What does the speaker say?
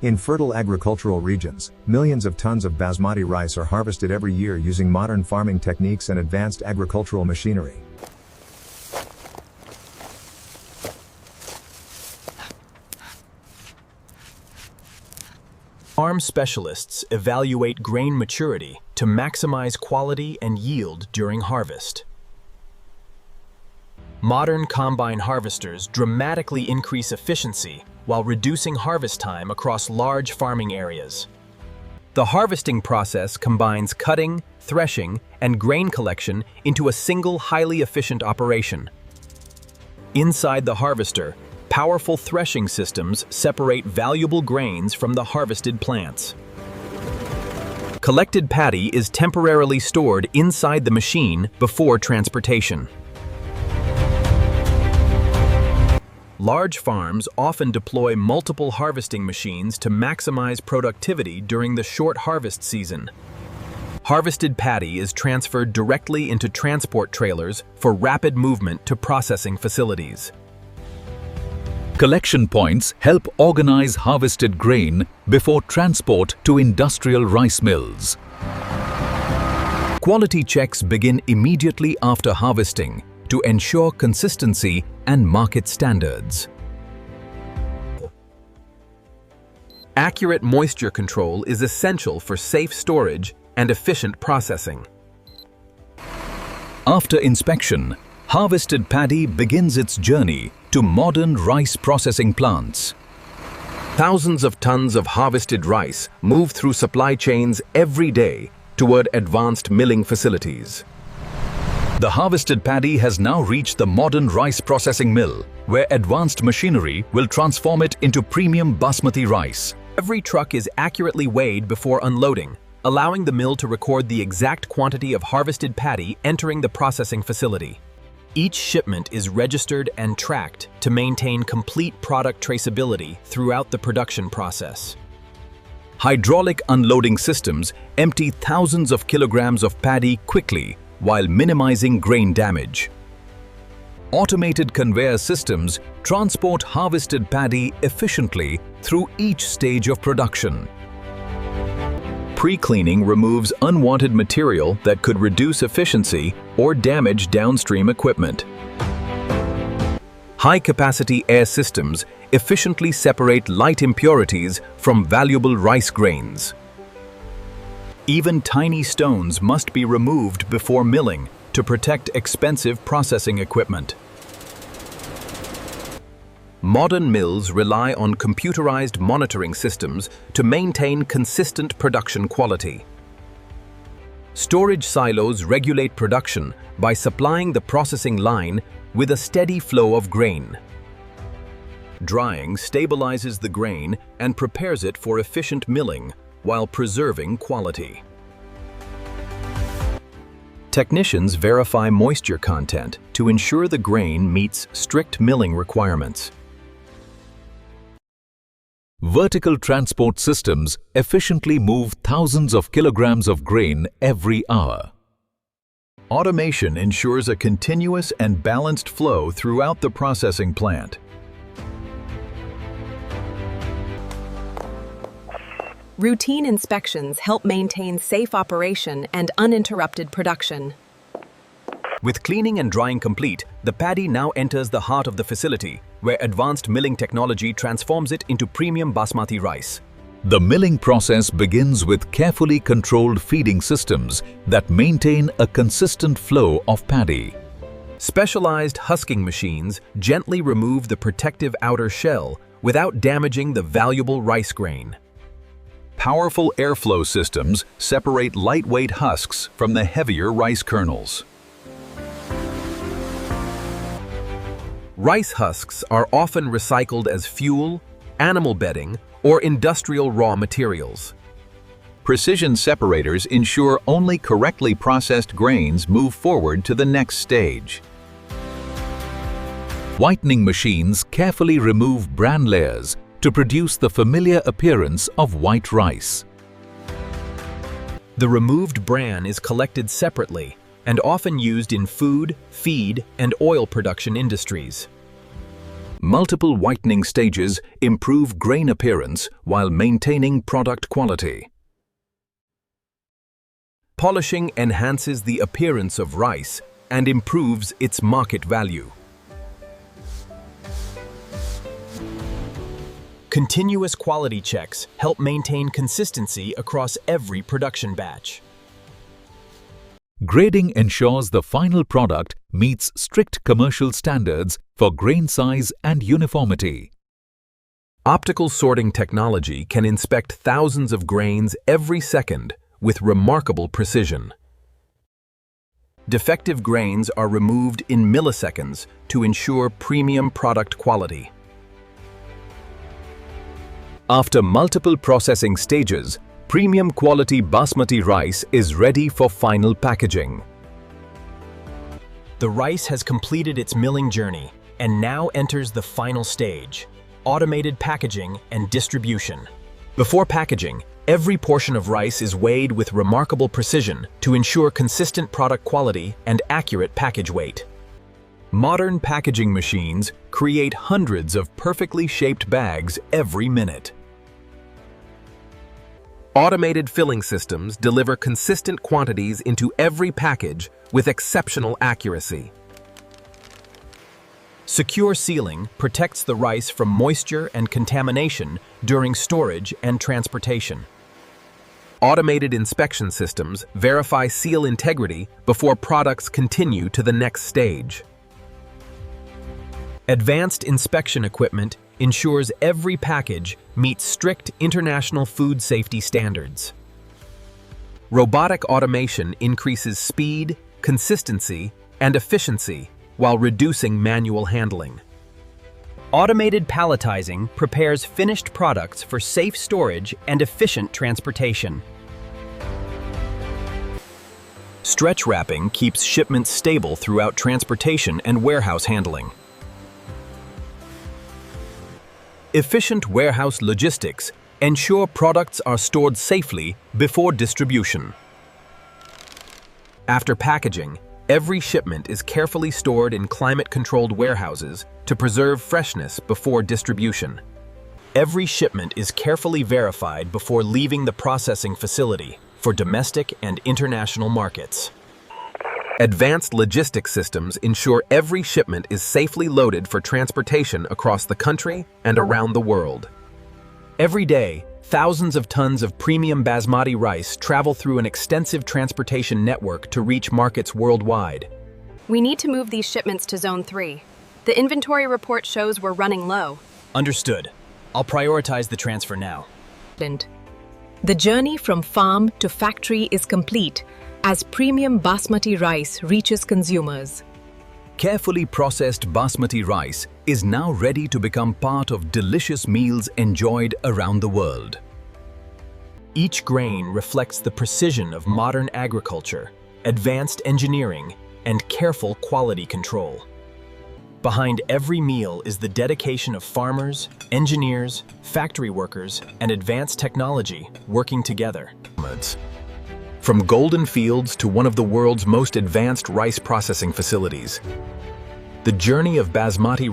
In fertile agricultural regions, millions of tons of Basmati rice are harvested every year using modern farming techniques and advanced agricultural machinery. Farm specialists evaluate grain maturity to maximize quality and yield during harvest. Modern combine harvesters dramatically increase efficiency while reducing harvest time across large farming areas. The harvesting process combines cutting, threshing, and grain collection into a single highly efficient operation. Inside the harvester, powerful threshing systems separate valuable grains from the harvested plants. Collected paddy is temporarily stored inside the machine before transportation. Large farms often deploy multiple harvesting machines to maximize productivity during the short harvest season. Harvested paddy is transferred directly into transport trailers for rapid movement to processing facilities. Collection points help organize harvested grain before transport to industrial rice mills. Quality checks begin immediately after harvesting to ensure consistency and market standards. Accurate moisture control is essential for safe storage and efficient processing. After inspection, harvested paddy begins its journey to modern rice processing plants. Thousands of tons of harvested rice move through supply chains every day toward advanced milling facilities. The harvested paddy has now reached the modern rice processing mill, where advanced machinery will transform it into premium basmati rice. Every truck is accurately weighed before unloading, allowing the mill to record the exact quantity of harvested paddy entering the processing facility. Each shipment is registered and tracked to maintain complete product traceability throughout the production process. Hydraulic unloading systems empty thousands of kilograms of paddy quickly while minimizing grain damage. Automated conveyor systems transport harvested paddy efficiently through each stage of production. Pre-cleaning removes unwanted material that could reduce efficiency or damage downstream equipment. High-capacity air systems efficiently separate light impurities from valuable rice grains. Even tiny stones must be removed before milling to protect expensive processing equipment. Modern mills rely on computerized monitoring systems to maintain consistent production quality. Storage silos regulate production by supplying the processing line with a steady flow of grain. Drying stabilizes the grain and prepares it for efficient milling while preserving quality. Technicians verify moisture content to ensure the grain meets strict milling requirements. Vertical transport systems efficiently move thousands of kilograms of grain every hour. Automation ensures a continuous and balanced flow throughout the processing plant. Routine inspections help maintain safe operation and uninterrupted production. With cleaning and drying complete, the paddy now enters the heart of the facility, where advanced milling technology transforms it into premium basmati rice. The milling process begins with carefully controlled feeding systems that maintain a consistent flow of paddy. Specialized husking machines gently remove the protective outer shell without damaging the valuable rice grain. Powerful airflow systems separate lightweight husks from the heavier rice kernels. Rice husks are often recycled as fuel, animal bedding, or industrial raw materials. Precision separators ensure only correctly processed grains move forward to the next stage. Whitening machines carefully remove bran layers to produce the familiar appearance of white rice. The removed bran is collected separately and often used in food, feed, and oil production industries. Multiple whitening stages improve grain appearance while maintaining product quality. Polishing enhances the appearance of rice and improves its market value. Continuous quality checks help maintain consistency across every production batch. Grading ensures the final product meets strict commercial standards for grain size and uniformity. Optical sorting technology can inspect thousands of grains every second with remarkable precision. Defective grains are removed in milliseconds to ensure premium product quality. After multiple processing stages, premium quality basmati rice is ready for final packaging. The rice has completed its milling journey and now enters the final stage, automated packaging and distribution. Before packaging, every portion of rice is weighed with remarkable precision to ensure consistent product quality and accurate package weight. Modern packaging machines create hundreds of perfectly shaped bags every minute. Automated filling systems deliver consistent quantities into every package with exceptional accuracy. Secure sealing protects the rice from moisture and contamination during storage and transportation. Automated inspection systems verify seal integrity before products continue to the next stage. Advanced inspection equipment ensures every package meets strict international food safety standards. Robotic automation increases speed, consistency, and efficiency while reducing manual handling. Automated palletizing prepares finished products for safe storage and efficient transportation. Stretch wrapping keeps shipments stable throughout transportation and warehouse handling. Efficient warehouse logistics ensure products are stored safely before distribution. After packaging, every shipment is carefully stored in climate-controlled warehouses to preserve freshness before distribution. Every shipment is carefully verified before leaving the processing facility for domestic and international markets. Advanced logistics systems ensure every shipment is safely loaded for transportation across the country and around the world. Every day, thousands of tons of premium basmati rice travel through an extensive transportation network to reach markets worldwide. We need to move these shipments to Zone 3. The inventory report shows we're running low. Understood. I'll prioritize the transfer now. The journey from farm to factory is complete as premium basmati rice reaches consumers. Carefully processed basmati rice is now ready to become part of delicious meals enjoyed around the world. Each grain reflects the precision of modern agriculture, advanced engineering, and careful quality control. Behind every meal is the dedication of farmers, engineers, factory workers, and advanced technology working together. From golden fields to one of the world's most advanced rice processing facilities, the journey of basmati